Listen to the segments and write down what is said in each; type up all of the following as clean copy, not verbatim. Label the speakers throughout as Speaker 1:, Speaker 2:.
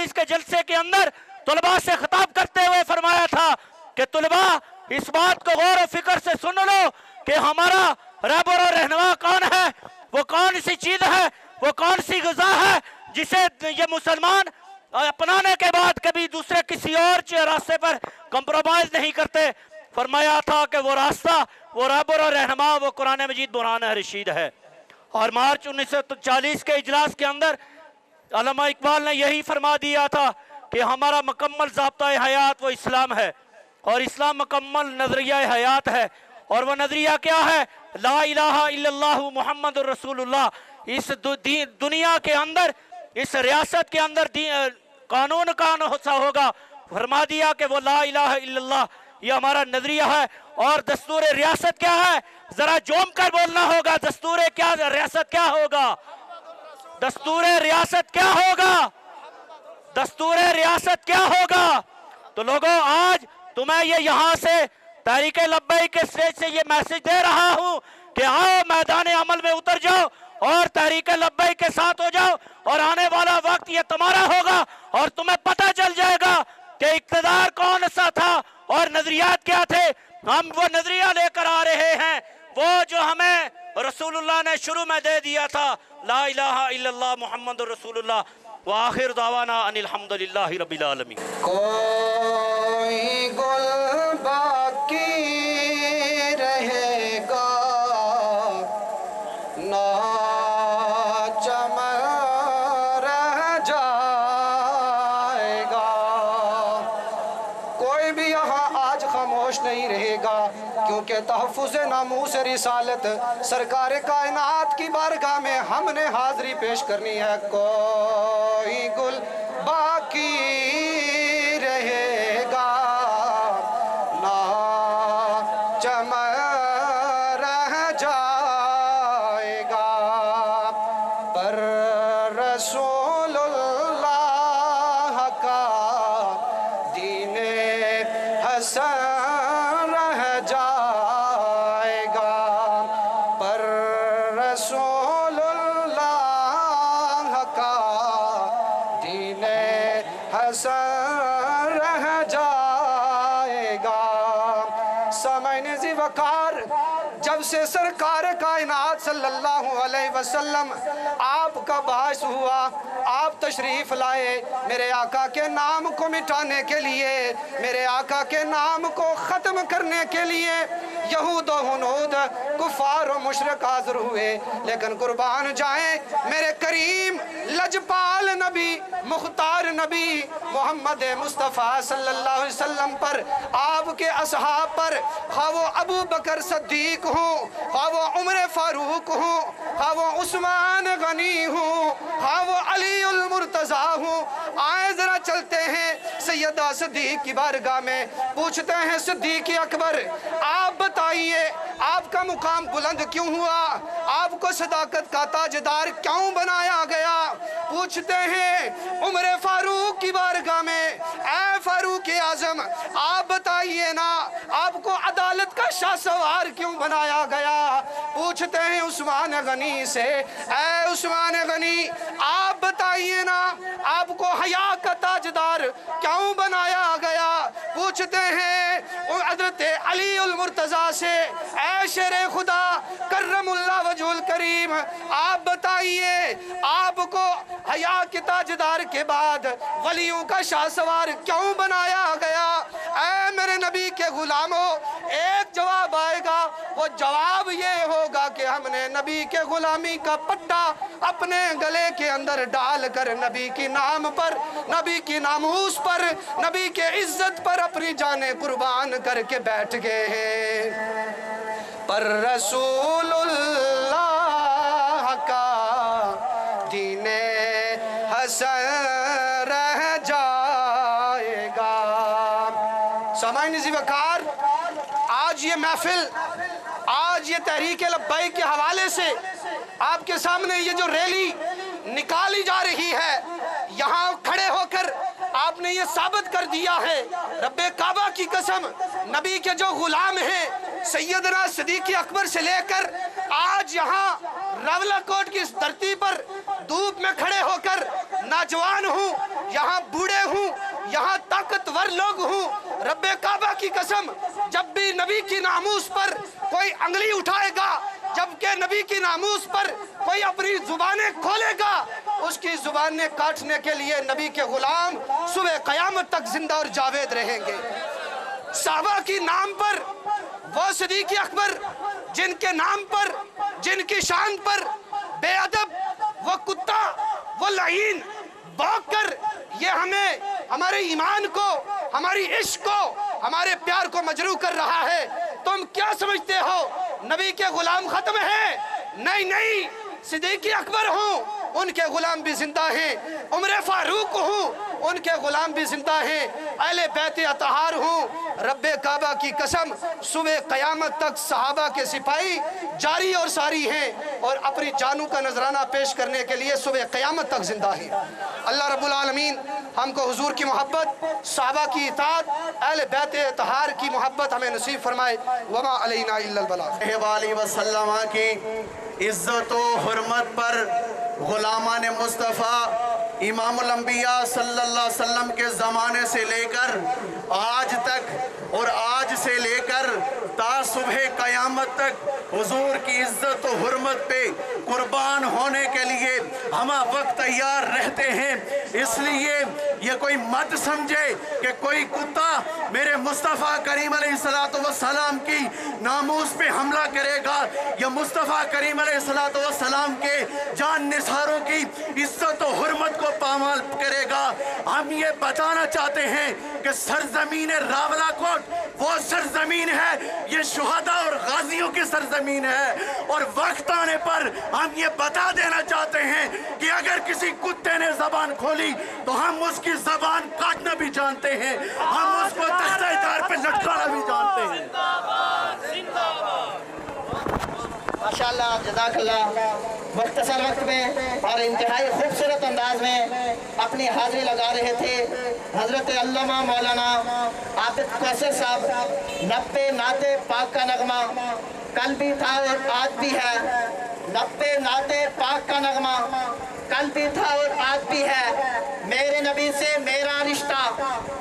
Speaker 1: इसके जलसे के अंदर तुलबा से खिताब करते हुए फरमाया था कि तुलबा इस बात को गौर और फिक्र से सुन लो कि हमारा रहबर और रहनुमा कौन है, वो कौन सी चीज है, वो कौन सी ग़िज़ा है जिसे ये मुसलमान अपनाने के बाद कभी दूसरे किसी और रास्ते पर कंप्रोमाइज नहीं करते। फरमाया था कि वो रास्ता, वो रहबर और रहनुमा, वो कुरान मजीद बुरहान रशीद है। और मार्च 1940 के इजलास के अंदर अल्लामा इकबाल ने यही फरमा दिया था कि हमारा मुकम्मल ज़ाब्ता हयात वो इस्लाम है और इस्लाम मुकम्मल नज़रिया हयात है। और वो नज़रिया क्या है? ला इलाहा इल्लल्लाह मुहम्मदुर रसूलुल्लाह। इस दुनिया के अंदर, इस रियासत के अंदर कानून सा होगा। फरमा दिया कि वो ला इलाहा इल्लल्लाह ये हमारा नज़रिया है। और दस्तूर रियासत क्या है? जरा जोम कर बोलना होगा। दस्तूर क्या रियासत क्या होगा? दस्तूर रियासत क्या होगा? दस्तूर रियासत क्या होगा? तो लोगों, आज तुम्हें ये यहाँ से तहरीक लब्बैक के स्टेज से ये मैसेज दे रहा हूँ कि आओ मैदान अमल में उतर जाओ और तहरीक लब्बैक के साथ हो जाओ। और आने वाला वक्त ये तुम्हारा होगा और तुम्हें पता चल जाएगा कि इक़्तिदार कौन सा था और नजरियात क्या थे। हम वो नजरिया लेकर आ रहे हैं, वो जो हमें रसूलुल्लाह ने शुरू में दे दिया था, ला इलाहा इल्लल्लाह मुहम्मदुर रसूलुल्लाह। व आखिर दावाना अनिल हम्दुलिल्लाहि रब्बिल आलमीन।
Speaker 2: कोई गुल बाकी रहेगा ना चमन रह जाएगा। कोई भी यहाँ आज खामोश नहीं रहेगा, क्योंकि तहफ़्फ़ुज़ नामूस रिसालत सरकार कायनात की बारगाह में हमने हाज़री पेश करनी है। कोई गुल बाकी रहेगा ना चमन रह जाएगा, पर रसूलुल्लाह का दीने हसन रह जाएगा, पर रसूलुल्लाह का दीने हसन रह जाएगा। सामईन ज़ी वक़ार, जब से सरकार कायनात सल्लल्लाहु अलैहि वसल्लम आपका बाइस हुआ, आप तशरीफ़ लाए मेरे आका के नाम को मिटाने के लिए, मेरे आका के नाम को ख़त्म करने के लिए यहूद व हुनूद कुफ़ार व मुशरिक हाज़िर हुए। लेकिन कुर्बान जाए मेरे करीम लजपाल नबी मुख्तार नबी मोहम्मद मुस्तफ़ा सल्लल्लाहु अलैहि वसल्लम पर, आपके असहाब पर, खा वो अबू बकर सद्दीक हूँ, खा वो उमर फारूक हूँ, खा वो उस्मान गनी हूँ, खा वो अली उल मुर्तज़ा हूँ। आए ज़रा चलते हैं सैयदा सिद्दीक की बारगाह में, पूछते हैं सिद्दीक अकबर, आप बताइए आपका मुकाम बुलंद क्यों हुआ, आपको सदाकत का ताजदार क्यों बनाया गया। पूछते हैं उमर फारूक की बारगाह में, ऐ फारूक आज़म आप बताइए ना, आपको अदालत का शाहसवार क्यों बनाया गया। पूछते हैं उस्मान गनी से, ऐ उस्मान गनी आप बताइए ना, आपको हया का ताजदार क्यों बनाया गया। पूछते हैं हज़रत अली उल मुर्तज़ा से, ऐ शेरे खुदा करमुल्लाह वजहुल करीम आप बताइए, आपको हया के ताजदार के बाद वलियों का शाहसवार क्यों बनाया गया। ऐ मेरे नबी के गुलामों, एक जवाब आएगा, वो जवाब ये होगा कि हमने नबी के गुलामी का पट्टा अपने गले के अंदर डाल कर नबी की नाम पर, नबी की नामूस पर, नबी के इज्जत पर अपनी जानें कुर्बान करके बैठ गए हैं। पर रसूलुल्लाह का दीने हसन रह जाएगा। सामईन ज़ी वक़ार, आज ये महफिल, आज ये तहरीक लब्बैक के हवाले से आपके सामने ये जो रैली निकाली जा रही है, यहाँ खड़े होकर आपने ये साबित कर दिया है, रब्बे काबा की कसम, नबी के जो गुलाम हैं सैयदना सिद्दीक़ अकबर से लेकर आज यहाँ रावला कोट की इस धरती पर धूप में खड़े होकर नौजवान हूँ, यहाँ बूढ़े हूँ, यहाँ ताकतवर लोग हूँ। रब्बे काबा की कसम, जब भी नबी की नामूस पर कोई अंगली उठाएगा, जबकि नबी की नामूस पर कोई अपनी जुबानें खोलेगा, उसकी जुबानें काटने के लिए नबी के गुलाम सुबह क़यामत तक जिंदा और जावेद रहेंगे। साहबा की नाम पर वो सिद्दीक़ अकबर जिनके नाम पर, जिनकी शान पर बेअदब वो कुत्ता, वो लाइन भौंक कर ये हमें, हमारे ईमान को, हमारी इश्क को, हमारे प्यार को मजरू कर रहा है। तुम क्या समझते हो नबी के गुलाम खत्म हैं? नहीं नहीं, सिद्दीक़ अकबर हूँ, उनके गुलाम भी जिंदा हैं। उमर फारूक हूँ, उनके गुलाम भी जिंदा हैं। अहले बैत अतहार हूँ। रब्बे काबा की कसम, सुबह क़यामत तक सहाबा के सिपाही जारी और सारी हैं और अपनी जानों का नजराना पेश करने के लिए सुबह क़यामत तक जिंदा हैं। अल्लाह रब्बुल आलमीन हमको हुजूर की मोहब्बत, सहाबा की इताअत, अहले बैत अतहार की मोहब्बत हमें नसीब फरमाए। वमा अलैना इल्लल बलाग।
Speaker 3: वसल्लम की इज़्ज़त व हुर्मत पर गुलामान मुस्तफ़ा इमामुल अंबिया सल्लल्लाहु अलैहि वसल्लम के ज़माने से लेकर आज तक और आज से लेकर ता सुबह क़यामत तक हुजूर की इज़्ज़त व हुर्मत पे कुर्बान होने के लिए हम वक्त तैयार रहते हैं। इसलिए ये कोई मत समझे कि कोई कुत्ता मेरे मुस्तफ़ा करीम अलैहिस्सलातु वस्सलाम की नामूस पे हमला करेगा या मुस्तफ़ा करीम अलैहिस्सलातु वस्सलाम के जान निसारों की इज़्ज़त व हुर्मत को पामाल करेगा। हम ये बताना चाहते हैं कि सरजमीन रावलाकोट वो सरजमीन है, ये शुहदा और गाजियों की सरजमीन है। और वक्त आने पर हम ये बता देना चाहते हैं कि अगर किसी कुत्ते ने जबान खोली तो हम उसकी जबान काटना भी जानते हैं, हम उसको तख्ते-ए-तार पे लटकाना भी जानते हैं।
Speaker 4: माशाअल्लाह, जज़ाकल्लाह। मुख्तसर वक्त में और इंतहाई खूबसूरत अंदाज में अपनी हाजिरी लगा रहे थे हज़रत अल्लामा मौलाना आबिद कौसर साहब। 90 नाते पाक का नगमा कल भी था और आज भी है। 90 नाते पाक का नगमा कल भी था और आज भी है। मेरे नबी से मेरा रिश्ता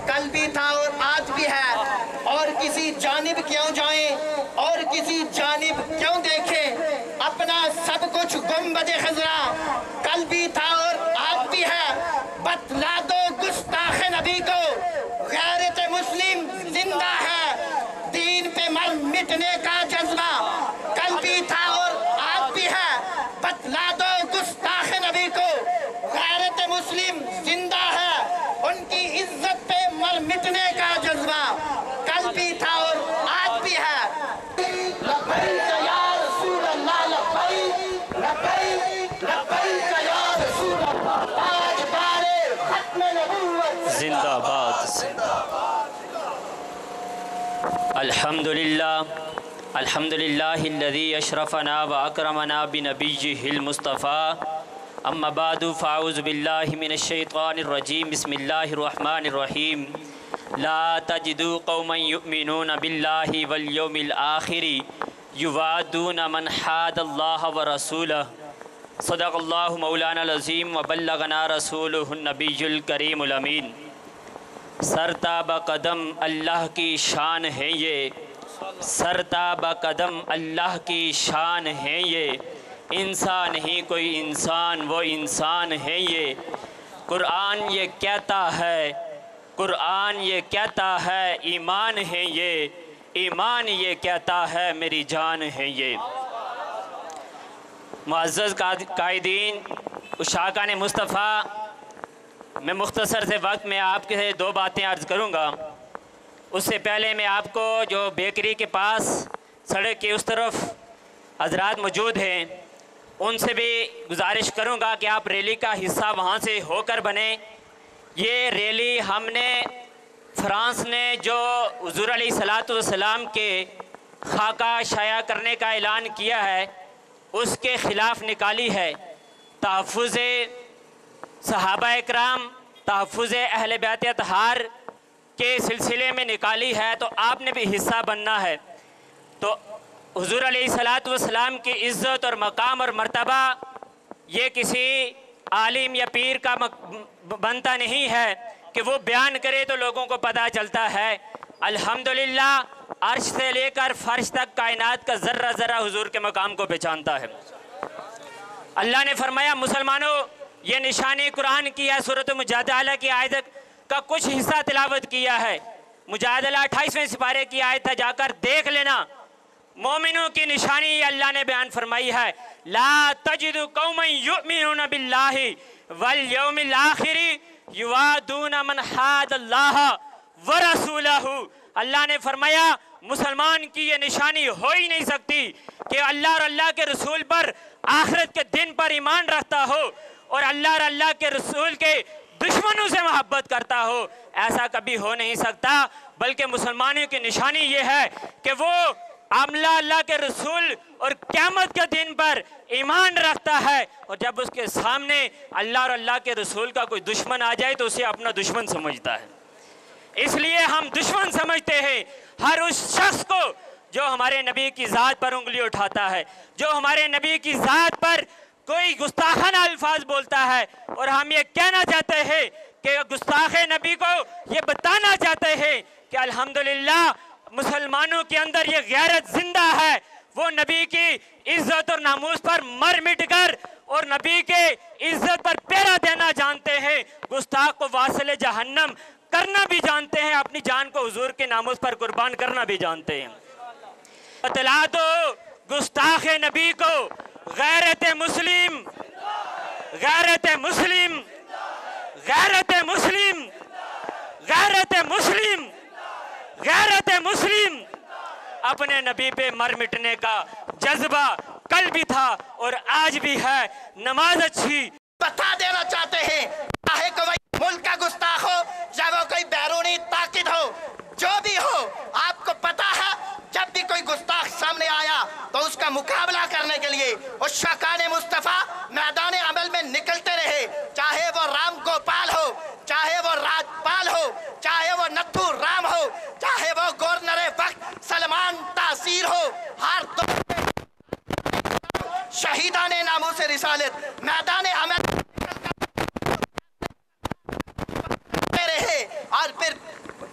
Speaker 4: कल भी था और आज भी है। और किसी जानिब क्यों जाएं और किसी जानिब क्यों देखें, अपना सब कुछ गुंबद खज़रा कल भी था और आज भी है। बतला दो गुस्ताख नबी को गैरत मुस्लिम जिंदा है। दीन पे मर मिटने का जज्बा कल भी था और आज भी है। बतला दो गुस्ताख नबी को गैरत मुस्लिम जिंदा है। उनकी इज्जत पे मर मिटने का जज्बा कल भी था और आज भी है। लब्बैक या रसूल अल्लाह, लब्बैक लब्बैक लब्बैक या रसूल अल्लाह। ताज बारे खत्म नबूवत
Speaker 1: जिंदाबाद। अल्हम्दुलिल्लाह अल्हम्दुलिल्लाहिल्लज़ी अशरफना व अकरमना बिनबिय्यिहिल मुस्तफ़ा। अम्मा बादु फ़ाऊज़ु बिल्लाहि मिनश शैतानिर रजीम। बिस्मिल्लाहिर रहमानिर रहीम। ला तजिदु कौमन युमिनून बिल्लाहि वल यौमिल आखिरि युवादून मन हादल्लाह व रसूलहु। सदक़ल्लाहु मौलानाल अज़ीम व बल्लगना रसूलुहुन नबियुल करीमुल अमीन। सरताब कदम अल्लाह की शान है ये, सरताब कदम अल्लाह की शान है ये। इंसान ही कोई इंसान, वो इंसान है ये। कुरान ये कहता है, कुरान ये कहता है ईमान है ये, ईमान ये कहता है मेरी जान है ये। मुअज़्ज़ज़ कायदीन, उशाकान मुस्तफ़ा, मैं मुख्तसर से वक्त में आपके 2 बातें अर्ज़ करूँगा। उससे पहले मैं आपको जो बेकरी के पास सड़क के उस तरफ हज़रात मौजूद हैं उनसे भी गुजारिश करूँगा कि आप रैली का हिस्सा वहाँ से होकर बने। ये रैली हमने फ्रांस ने जो हुज़ूर अलैहिस्सलातु वस्सलाम के खाका शाया करने का ऐलान किया है उसके ख़िलाफ़ निकाली है। तहफ़्फ़ुज़ सहाबा इकराम, तहफ़्फ़ुज़ अहले बैत अतहार के सिलसिले में निकाली है, तो आपने भी हिस्सा बनना है। तो हुज़ूर अलैहिस्सलातु वस्सलाम की इज़्ज़त और मकाम और मर्तबा ये किसी
Speaker 5: आलिम या पीर का बनता नहीं है कि वो बयान करे तो लोगों को पता चलता है। अल्हम्दुलिल्लाह अर्श से लेकर फर्श तक कायनात का ज़र्रा ज़र्रा हुजूर के मकाम को पहचानता है। अल्लाह ने फरमाया मुसलमानों ये निशानी कुरान की है। सूरत मुजादला की आयत का कुछ हिस्सा तिलावत किया है। मुजादला 28वें सिपारे की आयत है, जाकर देख लेना। मोमिनों की निशानी अल्लाह ने बयान फरमाई है, ला तजिदु कौमन युमिनून बिल्लाहि वल यौमिल आखिरी युवादून मन हादल्लाह व रसूलहु। अल्लाह ने फरमाया मुसलमान की ये निशानी हो ही नहीं सकती कि अल्लाह और अल्लाह के रसूल पर आखिरत के दिन पर ईमान रखता हो और अल्लाह और अल्लाह के रसूल के दुश्मनों से मोहब्बत करता हो। ऐसा कभी हो नहीं सकता, बल्कि मुसलमानों की निशानी ये है कि वो आमला अल्लाह के रसूल और क़यामत के दिन पर ईमान रखता है, और जब उसके सामने अल्लाह और अल्लाह के रसूल का कोई दुश्मन आ जाए तो उसे अपना दुश्मन समझता है। इसलिए हम दुश्मन समझते हैं हर उस शख्स को जो हमारे नबी की ज़ात पर उंगली उठाता है, जो हमारे नबी की ज़ात पर कोई गुस्ताखाना अल्फाज बोलता है। और हम ये कहना चाहते हैं कि गुस्ताख नबी को ये बताना चाहते हैं कि अल्हम्दुलिल्लाह मुसलमानों के अंदर ये गैरत जिंदा है। वो नबी की इज्जत और नामूस पर मर मिट कर और नबी के इज्जत पर पहरा देना जानते हैं। गुस्ताख को वासिल जहन्नम करना भी जानते हैं, अपनी जान को हुजूर के नामूस पर कुर्बान करना भी जानते हैं। बतला दो गुस्ताख नबी को गैरत मुस्लिम, गैरत मुस्लिम, गैरत मुस्लिम, गैरत मुस्लिम, गैरत मुस्लिम। अपने नबी पे मर मिटने का जज्बा कल भी था और आज भी है। नमाज अच्छी
Speaker 4: बता देना चाहते हैं, चाहे कोई मुल्क का गुस्ताख हो या वो कोई बैरूनी ताकत हो, जो भी हो, आपको पता है जब भी कोई गुस्ताख सामने आया तो उसका मुकाबला करने के लिए उस शाकान मुस्तफ़ा मैदान अमल में निकलते रहे। चाहे वो राम गोपाल हो, चाहे वो राजपाल हो, चाहे वो नथु राम हो, चाहे वो गवर्नर वक्त सलमान तासीर हो, हर दो शहीदान नामों से रिसालत मैदान अमल रहे। और फिर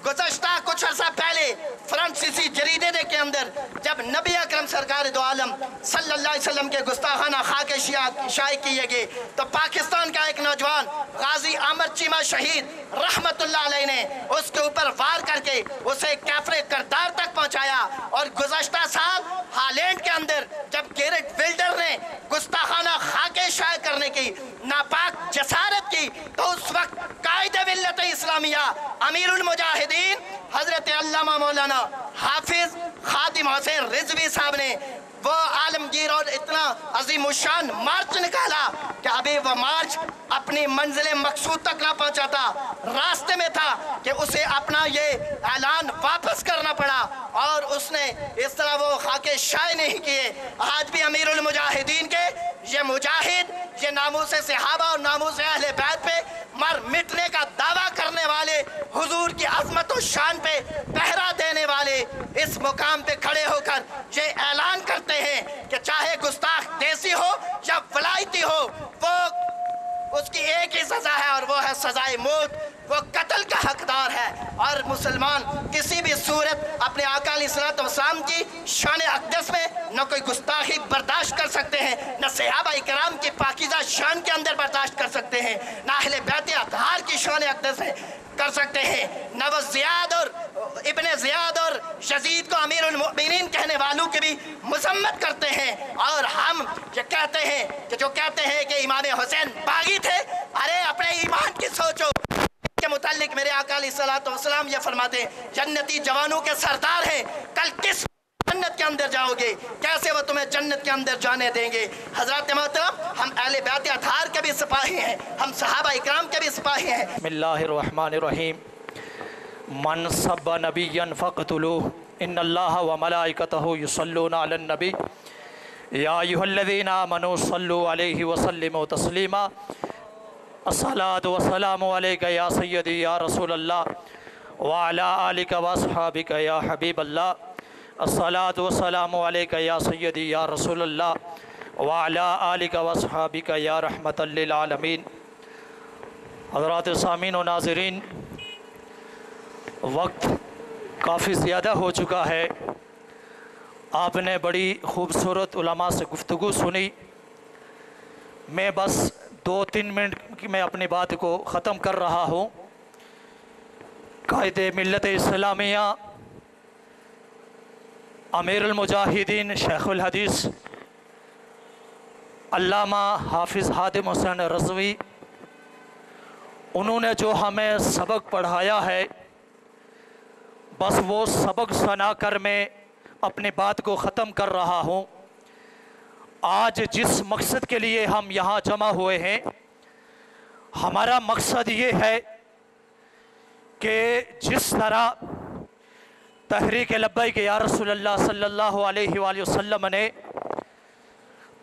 Speaker 4: गुज़श्ता कुछ अर्सा पहले फ्रांसीसी जरीदे के अंदर जब नबी अकरम सरकार दो आलम सल्लल्लाहु अलैहि वसल्लम के गुस्ताखाना खाके शाये किए गए तो पाकिस्तान का एक नौजवान गाजी आमर चीमा शहीद रहमतुल्लाह अलैह ने उसके ऊपर वार करके उसे काफिर करदार तक पहुंचाया। और गुज़श्ता साल हालैंड के अंदर जब गेरेट विल्डर ने गुस्ताखाना खाके शाये करने की नापाक जसारत की तो उस वक्त कायदे मिल्लत इस्लामिया अमीरुल मुजाहिदीन हजरत अल्लामा मौलाना हाफिज खादिम हुसैन रिजवी साहब ने वो आलमगीर और इतना अजीम शान मार्च निकाला कि अभी वो मार्च अपनी मंजिल मकसूद तक ना पहुंचा था, रास्ते में था कि उसे अपना ये ऐलान वापस करना पड़ा और उसने इस तरह वो खाके शाये नहीं किए। आज भी अमीरुल मुजाहिदीन के ये मुजाहिद, ये नामूस सहाबा और नामूस अहले बैत पे मर मिटने का दावा करने वाले, हुजूर की अजमत और शान पे पहरा देने वाले इस मुकाम पे खड़े होकर ये ऐलान करते हैं कि चाहे गुस्ताख देसी हो या वलायती हो, वो उसकी एक ही सजा है और वो है सजाए मौत। वो कत्ल का हकदार है। और मुसलमान किसी भी सूरत अपने आका अलैहिस्सलातु वस्सलाम की शान अक़दस में न कोई गुस्ताखी बर्दाश्त कर सकते हैं, न सहाबा इकराम की पाकीज़ा शान के अंदर बर्दाश्त कर सकते हैं, न अहले बैत अतहार की शान अक़दस में कर सकते हैं, न वो ज़ियाद और इब्ने ज़ियाद और यज़ीद को अमीरुल मुमिनीन कहने वालों की भी मज़म्मत करते हैं। और हम ये कहते हैं कि जो कहते हैं कि इमाम हुसैन बागी थे, अरे अपने ईमान की सोचो के मुतालिक मेरे आका अलैहिस्सलातु वस्सलाम ये फरमाते हैं जन्नती जवानों के सरदार हैं, कल किस जन्नत के अंदर जाओगे, कैसे वो तुम्हें जन्नत के अंदर जाने देंगे। हज़रात मोहतरम, हम अहले बैत अतहार के भी सिपाही हैं, हम सहाबा इकराम के भी सिपाही हैं।
Speaker 1: बिस्मिल्लाहिर्रहमानिर्रहीम। मन सब्बा नबिय्यन फ़क़्तुलूहु इन्नल्लाह व मलाइकतहु युसल्लूना अलन नबी या अय्युहल्लज़ीना आमनू सल्लू अलैहि व सल्लिमू तस्लीमा। अस्सलातु वस्सलामु अलैका या सय्यदी या रसूलल्लाह व अला आलिका व अस्हाबिका या हबीबल्लाह। अस्सलातु वस्सलामु अलैका या सय्यदी या रसूलल्लाह वअला आलिका वअस्हाबिका या रहमतल लिल आलमीन। हज़रात सामीन और नाज़रीन, वक्त काफ़ी ज़्यादा हो चुका है। आपने बड़ी ख़ूबसूरत उलमा से गुफ्तगू सुनी। मैं बस 2-3 मिनट की मैं अपनी बात को ख़त्म कर रहा हूँ। कायदे मिल्लत इस्लामिया अमीरुल मुजाहिदीन शेखुल हदीस अल्लामा हाफिज़ हादिम हुसैन रज़वी, उन्होंने जो हमें सबक पढ़ाया है, बस वो सबक सुनाकर मैं अपनी बात को ख़त्म कर रहा हूँ। आज जिस मकसद के लिए हम यहाँ जमा हुए हैं, हमारा मकसद ये है कि जिस तरह तहरीक लब्बैक या रसूलल्लाह सल्लल्लाहु अलैहि वसल्लम ने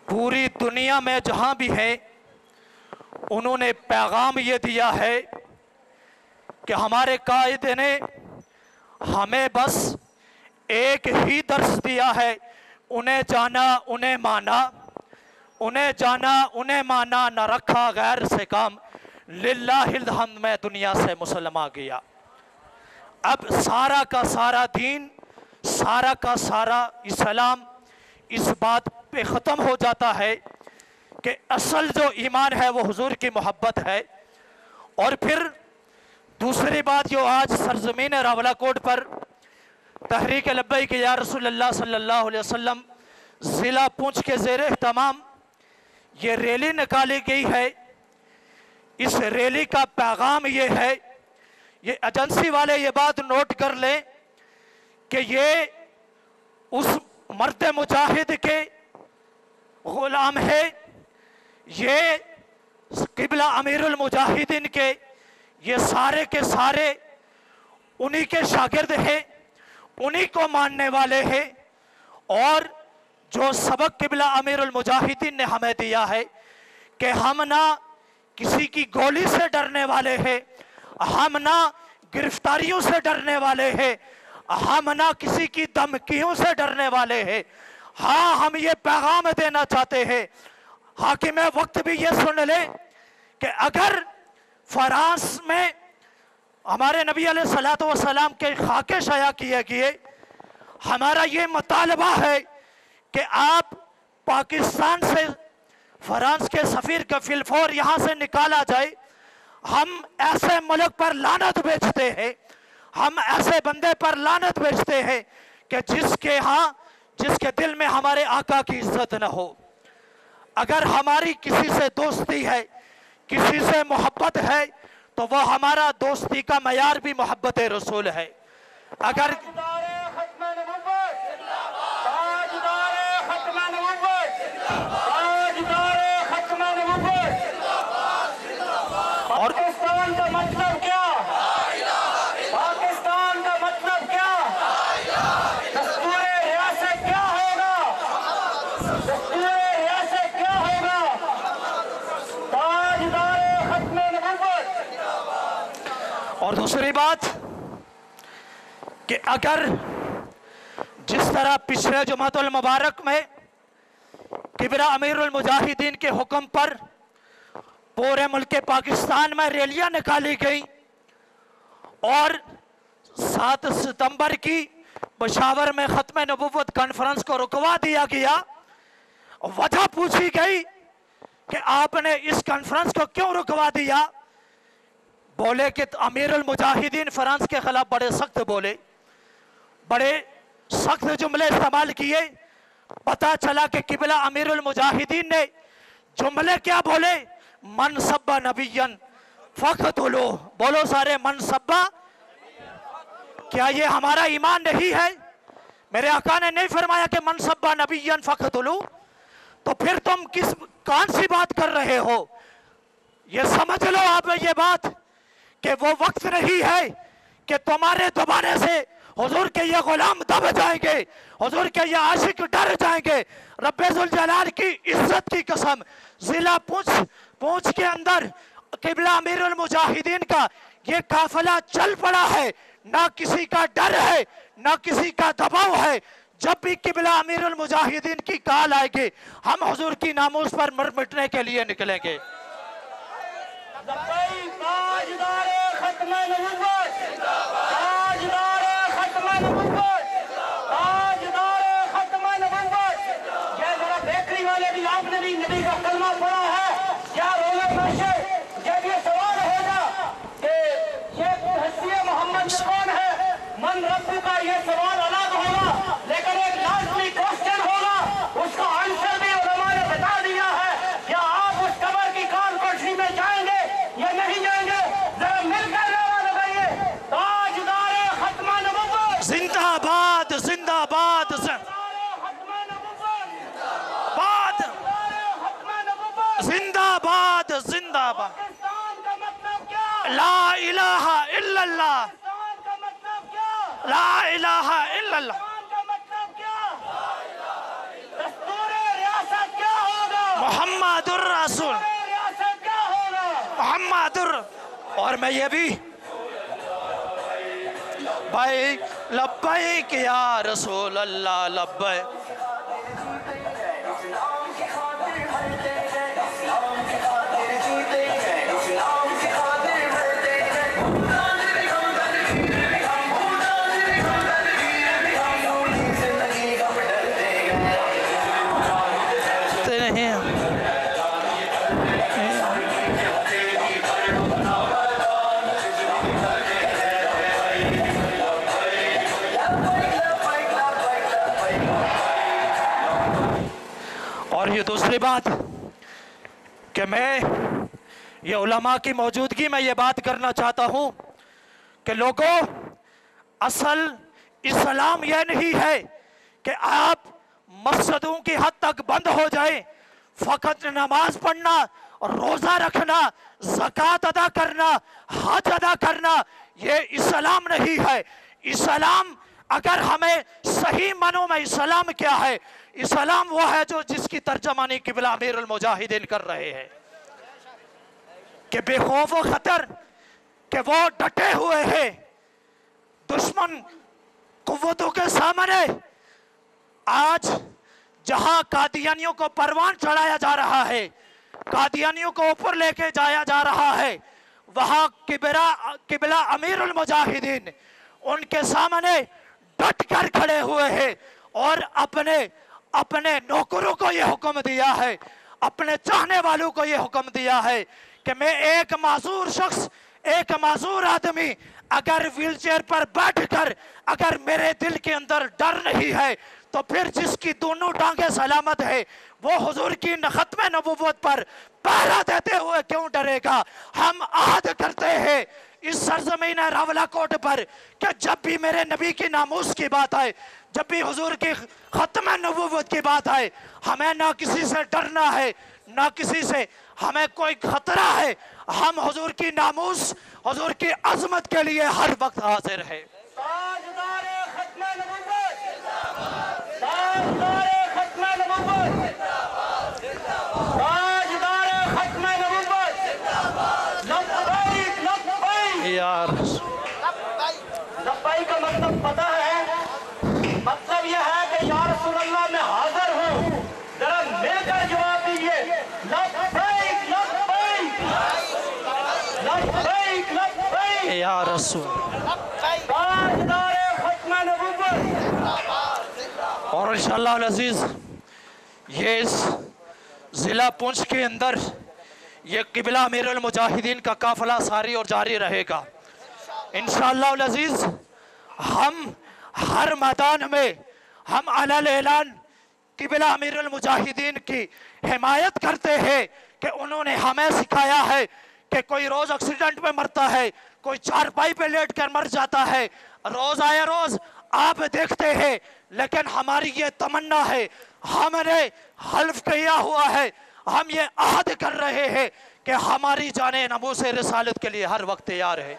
Speaker 1: पूरी दुनिया में जहाँ भी हैं, उन्होंने पैगाम ये दिया है कि हमारे कायद ने हमें बस एक ही दर्स दिया है, उन्हें जाना उन्हें माना, उन्हें जाना उन्हें माना, न रखा गैर से काम, लिल्लाहिल हम्द में दुनिया से मुसलमा गया। अब सारा का सारा दीन, सारा का सारा इस्लाम इस बात पे ख़त्म हो जाता है कि असल जो ईमान है वो हुजूर की मोहब्बत है। और फिर दूसरी बात जो आज सरज़मीन रावलाकोट पर तहरीक लब्बैक या रसूलल्लाह सल्लल्लाहु अलैहि वसल्लम ज़िला पुंछ के ज़ेरे एहतमाम ये रैली निकाली गई है। इस रैली का पैगाम ये है, ये एजेंसी वाले ये बात नोट कर लें कि ये उस मर्द मुजाहिद के ग़ुलाम है, ये क़िबला अमीरुल मुजाहिदीन के ये सारे के सारे उन्हीं के शागिर्द हैं, उन्हीं को मानने वाले हैं। और जो सबक क़िबला अमीरुल मुजाहिदीन ने हमें दिया है कि हम ना किसी की गोली से डरने वाले हैं, हम ना गिरफ्तारियों से डरने वाले हैं, हम ना किसी की धमकियों से डरने वाले हैं। हाँ, हम ये पैगाम देना चाहते हैं, हाकिम वक्त भी ये सुन ले कि अगर फ्रांस में हमारे नबी अलैहिस्सलातु वस्सलाम के खाके शाया किए गए, हमारा ये मुतालबा है कि आप पाकिस्तान से फ्रांस के सफ़ीर का फिलफौर यहाँ से निकाला जाए। हम ऐसे मुल्क पर लानत भेजते हैं, हम ऐसे बंदे पर लानत भेजते हैं कि जिसके दिल में हमारे आका की इज्जत न हो। अगर हमारी किसी से दोस्ती है, किसी से मोहब्बत है, तो वो हमारा दोस्ती का मयार भी मोहब्बत रसूल है। अगर और
Speaker 6: पाकिस्तान का मतलब क्या, पाकिस्तान का मतलब क्या, दस्तूरे रियासत क्या होगा, दस्तूरे रियासत क्या होगा, ताजदारे खत्मे नबुव्वत।
Speaker 1: और दूसरी बात कि अगर जिस तरह पिछले जुमातुल मुबारक में क़िबला अमीरुल मुजाहिदीन के हुक्म पर पूरे मुल्क पाकिस्तान में रैलियां निकाली गई और 7 सितंबर की पेशावर में ख़त्म नबुव्वत कॉन्फ्रेंस को रुकवा दिया गया, वजह पूछी गई कि आपने इस कॉन्फ्रेंस को क्यों रुकवा दिया। बोले कि अमीरुल मुजाहिदीन फ्रांस के खिलाफ बड़े सख्त बोले, बड़े सख्त जुमले इस्तेमाल किए। पता चला कि क़िबला अमीरुल मुजाहिदीन ने जुमले क्या बोले, मन सब्बा नबियन फक़तुलू, बोलो सारे मन सब्बा। क्या ये हमारा ईमान नहीं है? मेरे आका ने नहीं फरमाया कि मन सब्बा नबियन फक़तुलू? तो फिर तुम कौन सी बात कर रहे हो? ये समझ लो आप ये बात कि वो वक्त नहीं है कि तुम्हारे दबाने से हुजूर के ये गुलाम दब जाएंगे, हुजूर के ये आशिक डर जाएंगे। रब्बे जुल जलाल की इज्जत की कसम, जिला पूंछ के अंदर क़िबला अमीरुल मुजाहिदीन का ये काफिला चल पड़ा है, ना किसी का डर है, ना किसी का दबाव है। जब भी किबला अमीरुल मुजाहिदीन की कॉल आएगी हम हुजूर की नामूस पर मर मिटने के लिए निकलेंगे।
Speaker 6: ताजदारे खत्म नबुव्वत, ताजदारे खत्म नबुव्वत, ताजदारे खत्म नबुव्वत। ये जरा बेकरी वाले भी, आपने भी नबी का कलमा पढ़ा है क्या? रोज़े में जब ये सवाल होगा कि ये हस्ती मोहम्मद कौन है, मन रब्बु का, ये सवाल अलग होगा, लेकिन एक लाजमी क्वेश्चन होगा, उसका आंसर भी उलमा ने बता दिया है। क्या आप उस कब्र की काल कोठरी में जाएंगे या नहीं जाएंगे? जरा मिलकर नारा लगाइए, ताजदारे खत्म नबुव्वत,
Speaker 1: जिंदाबाद जिंदाबाद
Speaker 6: खत्म नबुव्वत,
Speaker 1: बाद
Speaker 6: खत्म नबुव्वत।
Speaker 1: जिंदाबाद जिंदाबाद।
Speaker 6: पाकिस्तान का मतलब क्या?
Speaker 1: ला इलाहा इल्लल्लाह,
Speaker 6: पाकिस्तान का मतलब क्या?
Speaker 1: ला इलाहा इल्लल्लाह।
Speaker 6: पाकिस्तान का मतलब क्या? दस्तूर रियासत क्या होगा?
Speaker 1: मोहम्मदुर रसूल,
Speaker 6: रियासत क्या होगा?
Speaker 1: मोहम्मदुर। और मैं ये भी भाई लब्बैक या रसूल अल्लाह लब्बैक। और ये दूसरी बात कि मैं ये उलमा की मौजूदगी में ये बात करना चाहता हूँ कि लोगों, असल इस्लाम यह नहीं है कि आप मस्जिदों की हद तक बंद हो जाए, फकत नमाज पढ़ना, रोज़ा रखना, ज़कात अदा करना, हज अदा करना, ये इस्लाम नहीं है। इस्लाम, अगर हमें सही मानों में इस्लाम क्या है, इस्लाम वो है जो जिसकी तर्जमानी किबला अमीरुल मुजाहिदीन कर रहे हैं कि बेखौफ व खतर कि वो डटे हुए हैं दुश्मन कुव्वतों के सामने। आज जहां कादियानियों को परवान चढ़ाया जा रहा है, कादियानियों को ऊपर लेके जाया जा रहा है, वहां किबला अमीरुल मुजाहिदीन उनके सामने डट कर खड़े हुए हैं और अपने नौकरों को यह हुक्म दिया है, अपने चाहने वालों को यह हुक्म दिया है कि मैं एक माजूर शख्स, एक माजूर आदमी अगर व्हीलचेयर पर बैठकर अगर मेरे दिल के अंदर डर नहीं है तो फिर जिसकी दोनों टांगे सलामत है वो हुजूर की खत्म नबुव्वत पर पहरा देते हुए क्यों डरेगा। हम आहद करते हैं इस सरजमीन रावलाकोट पर कि जब भी मेरे नबी की नामूस की बात आए, जब भी हुजूर की खत्म नबुव्वत की बात आए, हमें ना किसी से डरना है, ना किसी से हमें कोई खतरा है। हम हुजूर की नामूस, हुजूर की अजमत के लिए हर वक्त हाजिर है।
Speaker 6: ताजदारे खत्म नबुव्वत, ताजदारे खत्म नबुव्वत, ताजदारे खत्म नबुव्वत, लब्बैक लब्बैक।
Speaker 1: यार
Speaker 6: लब्बैक का मतलब पता है? मतलब यह है कि या रसूल अल्लाह मैं हाजिर हूँ, जरा मिलकर जवाब दीजिए, लब्बैक लब्बैक लब्बैक लब्बैक
Speaker 1: या रसूल।
Speaker 6: ताजदारे खत्म नबुव्वत।
Speaker 1: और इंशाअल्लाह अज़ीज़ ये इस ज़िला पुंछ के अंदर ये किबला अमीरुल मुजाहिदीन का काफ़िला सारी और जारी रहेगा इंशाअल्लाह अज़ीज़। हम हर मैदान में हम अलल ऐलान किबला अमीरुल मुजाहिदीन की हिमायत करते हैं कि उन्होंने हमें सिखाया है कि कोई रोज़ एक्सीडेंट में मरता है, कोई चारपाई पे लेट कर मर जाता है, रोज़ आए रोज़ आप देखते हैं। लेकिन हमारी ये तमन्ना है, हमने हल्फ किया हुआ है, हम ये आहद कर रहे हैं कि हमारी जाने नमूस रिसालत के लिए हर वक्त तैयार है।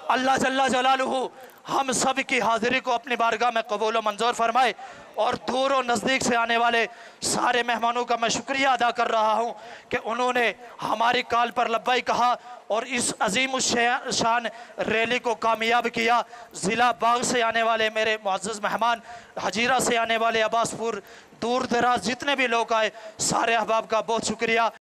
Speaker 1: अल्लाह जल्ला जलालुहु हम सब की हाज़िरी को अपनी बारगाह में कबूल व मंजूर फरमाए। और दूर और नज़दीक से आने वाले सारे मेहमानों का मैं शुक्रिया अदा कर रहा हूँ कि उन्होंने हमारी कॉल पर लब्बाई कहा
Speaker 7: اور اس عظیم الشان ریلی کو کامیاب کیا۔ ضلع باغ سے آنے والے میرے معزز مہمان، حجیرہ سے آنے والے، عباس پور، دور دراز جتنے بھی لوگ آئے، سارے احباب کا بہت شکریہ۔